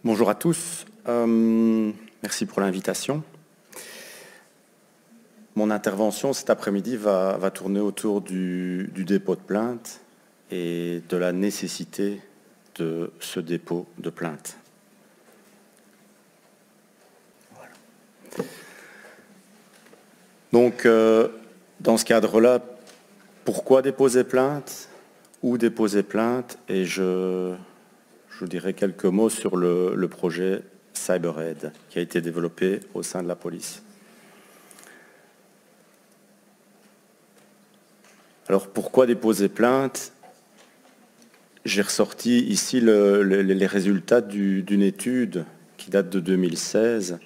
Bonjour à tous, merci pour l'invitation. Mon intervention cet après-midi va tourner autour du dépôt de plainte et de la nécessité de ce dépôt de plainte. Voilà. Donc, dans ce cadre-là, pourquoi déposer plainte? Où déposer plainte? Et je dirais quelques mots sur le projet CyberAid qui a été développé au sein de la police. Alors pourquoi déposer plainte? J'ai ressorti ici les résultats d'une étude qui date de 2016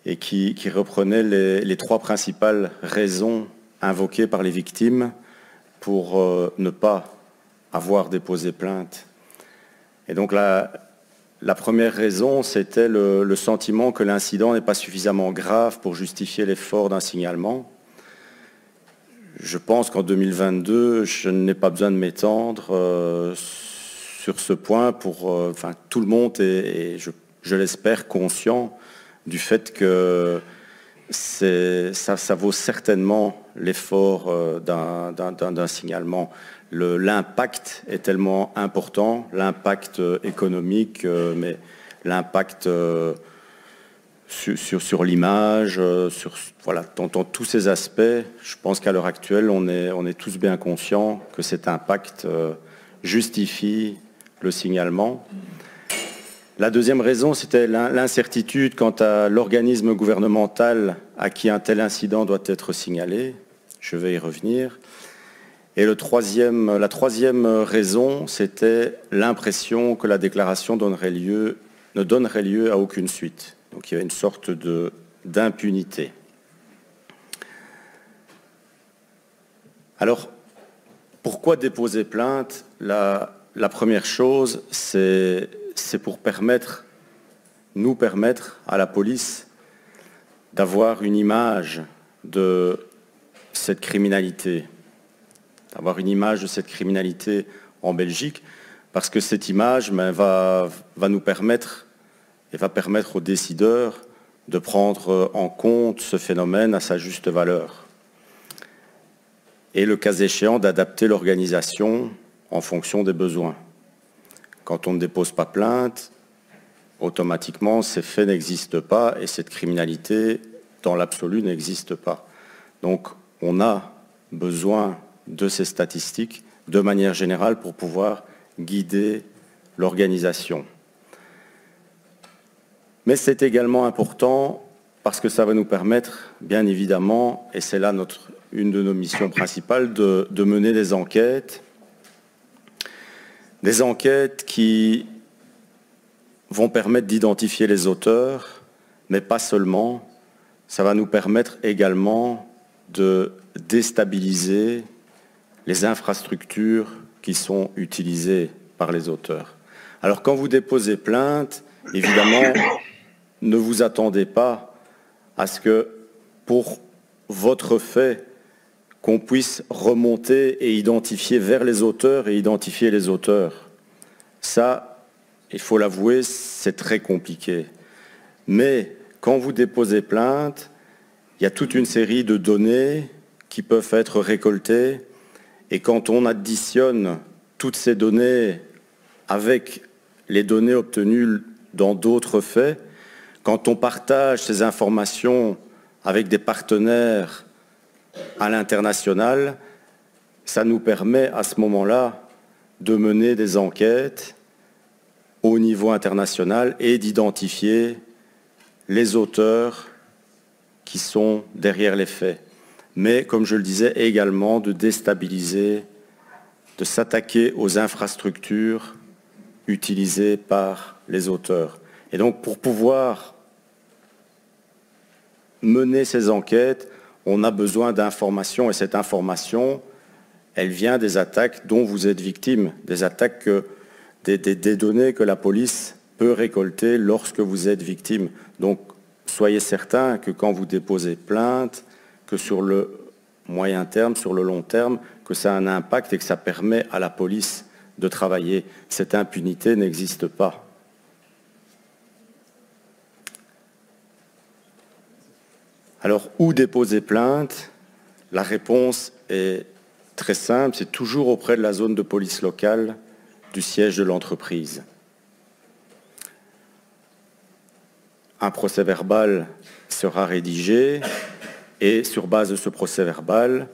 et qui reprenait les trois principales raisons invoquées par les victimes pour ne pas avoir déposé plainte. Et donc la première raison, c'était le sentiment que l'incident n'est pas suffisamment grave pour justifier l'effort d'un signalement. Je pense qu'en 2022, je n'ai pas besoin de m'étendre sur ce point pour... tout le monde est, je l'espère, conscient du fait que ça vaut certainement l'effort d'un signalement. L'impact est tellement important, l'impact économique, mais l'impact sur l'image, voilà, dans tous ces aspects. Je pense qu'à l'heure actuelle, on est tous bien conscients que cet impact justifie le signalement. La deuxième raison, c'était l'incertitude quant à l'organisme gouvernemental à qui un tel incident doit être signalé. Je vais y revenir. Et la troisième raison, c'était l'impression que la déclaration ne donnerait lieu à aucune suite. Donc il y avait une sorte d'impunité. Alors, pourquoi déposer plainte? La première chose, c'est pour nous permettre à la police d'avoir une image de cette criminalité, en Belgique, parce que cette image va nous permettre et va permettre aux décideurs de prendre en compte ce phénomène à sa juste valeur. Et le cas échéant, d'adapter l'organisation en fonction des besoins. Quand on ne dépose pas plainte, automatiquement, ces faits n'existent pas et cette criminalité, dans l'absolu, n'existe pas. Donc, on a besoin de ces statistiques de manière générale pour pouvoir guider l'organisation. Mais c'est également important parce que ça va nous permettre, bien évidemment, et c'est là une de nos missions principales, de mener des enquêtes qui vont permettre d'identifier les auteurs, mais pas seulement. Ça va nous permettre également de déstabiliser les infrastructures qui sont utilisées par les auteurs. Alors quand vous déposez plainte, évidemment, ne vous attendez pas à ce que pour votre fait, qu'on puisse remonter et identifier vers les auteurs et identifier les auteurs. Ça, il faut l'avouer, c'est très compliqué. Mais quand vous déposez plainte, il y a toute une série de données qui peuvent être récoltées et quand on additionne toutes ces données avec les données obtenues dans d'autres faits, quand on partage ces informations avec des partenaires à l'international, ça nous permet à ce moment-là de mener des enquêtes au niveau international et d'identifier les auteurs qui sont derrière les faits. Mais, comme je le disais, également de déstabiliser, de s'attaquer aux infrastructures utilisées par les auteurs. Et donc, pour pouvoir mener ces enquêtes, on a besoin d'informations, et cette information, elle vient des attaques dont vous êtes victime, des attaques, des données que la police peut récolter lorsque vous êtes victime. Donc, soyez certains que quand vous déposez plainte, que sur le moyen terme, sur le long terme, que ça a un impact et que ça permet à la police de travailler. Cette impunité n'existe pas. Alors, où déposer plainte? La réponse est très simple, c'est toujours auprès de la zone de police locale du siège de l'entreprise. Un procès-verbal sera rédigé et sur base de ce procès-verbal,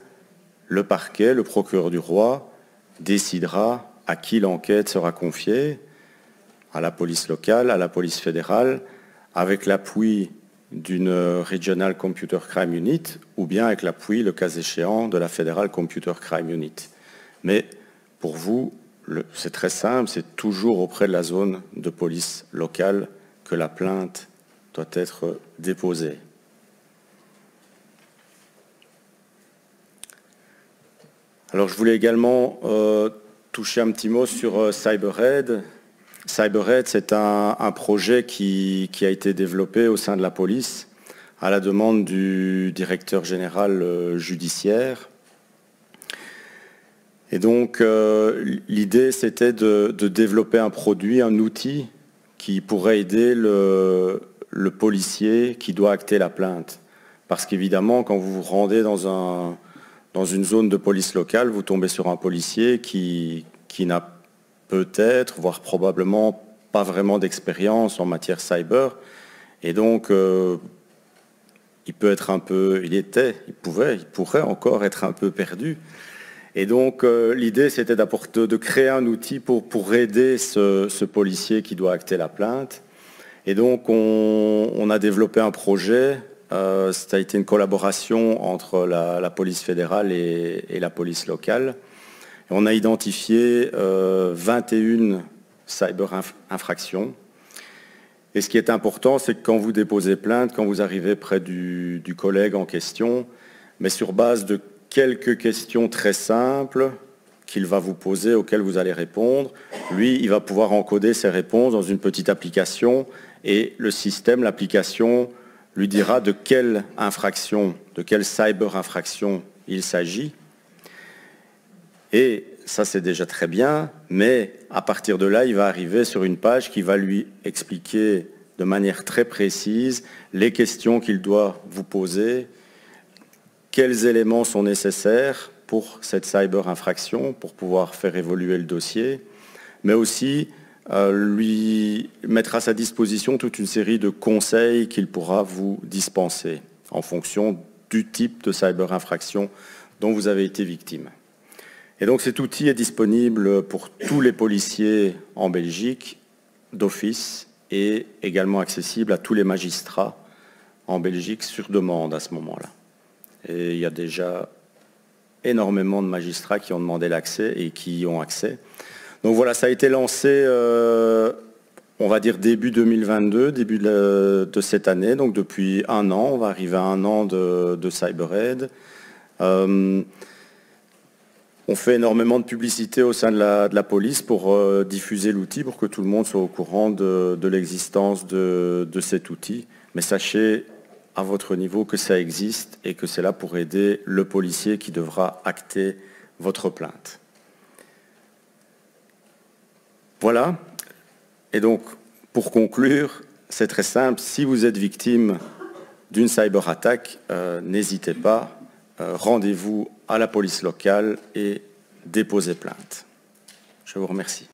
le parquet, le procureur du roi, décidera à qui l'enquête sera confiée, à la police locale, à la police fédérale, avec l'appui d'une Regional Computer Crime Unit ou bien avec l'appui, le cas échéant, de la Federal Computer Crime Unit. Mais pour vous, c'est très simple, c'est toujours auprès de la zone de police locale que la plainte doit être déposée. Alors je voulais également toucher un petit mot sur CyberAid. CyberAid, c'est un projet qui a été développé au sein de la police à la demande du directeur général judiciaire. Et donc l'idée, c'était de développer un produit, un outil qui pourrait aider le policier qui doit acter la plainte. Parce qu'évidemment, quand vous vous rendez dans une zone de police locale, vous tombez sur un policier qui n'a peut-être, voire probablement, pas vraiment d'expérience en matière cyber. Et donc, il peut être un peu, il pourrait encore être un peu perdu. Et donc, l'idée, c'était de créer un outil pour aider ce policier qui doit acter la plainte. Et donc, on a développé un projet. Ça a été une collaboration entre la police fédérale et la police locale. Et on a identifié 21 cyber-infractions. Et ce qui est important, c'est que quand vous déposez plainte, quand vous arrivez près du collègue en question, mais sur base de quelques questions très simples qu'il va vous poser, auxquelles vous allez répondre, lui, il va pouvoir encoder ses réponses dans une petite application et le système, l'application, lui dira de quelle infraction, de quelle cyber-infraction il s'agit. Et ça, c'est déjà très bien, mais à partir de là, il va arriver sur une page qui va lui expliquer de manière très précise les questions qu'il doit vous poser, quels éléments sont nécessaires pour cette cyber-infraction, pour pouvoir faire évoluer le dossier, mais aussi lui mettre à sa disposition toute une série de conseils qu'il pourra vous dispenser en fonction du type de cyber-infraction dont vous avez été victime. Et donc cet outil est disponible pour tous les policiers en Belgique d'office et également accessible à tous les magistrats en Belgique sur demande à ce moment-là. Et il y a déjà énormément de magistrats qui ont demandé l'accès et qui y ont accès. Donc voilà, ça a été lancé, on va dire début 2022, début de cette année. Donc depuis un an, on va arriver à un an de CyberAid. On fait énormément de publicité au sein de la police pour diffuser l'outil, pour que tout le monde soit au courant de l'existence de cet outil. Mais sachez à votre niveau que ça existe et que c'est là pour aider le policier qui devra acter votre plainte. Voilà. Et donc, pour conclure, c'est très simple. Si vous êtes victime d'une cyberattaque, n'hésitez pas. Rendez-vous à la police locale et déposez plainte. Je vous remercie.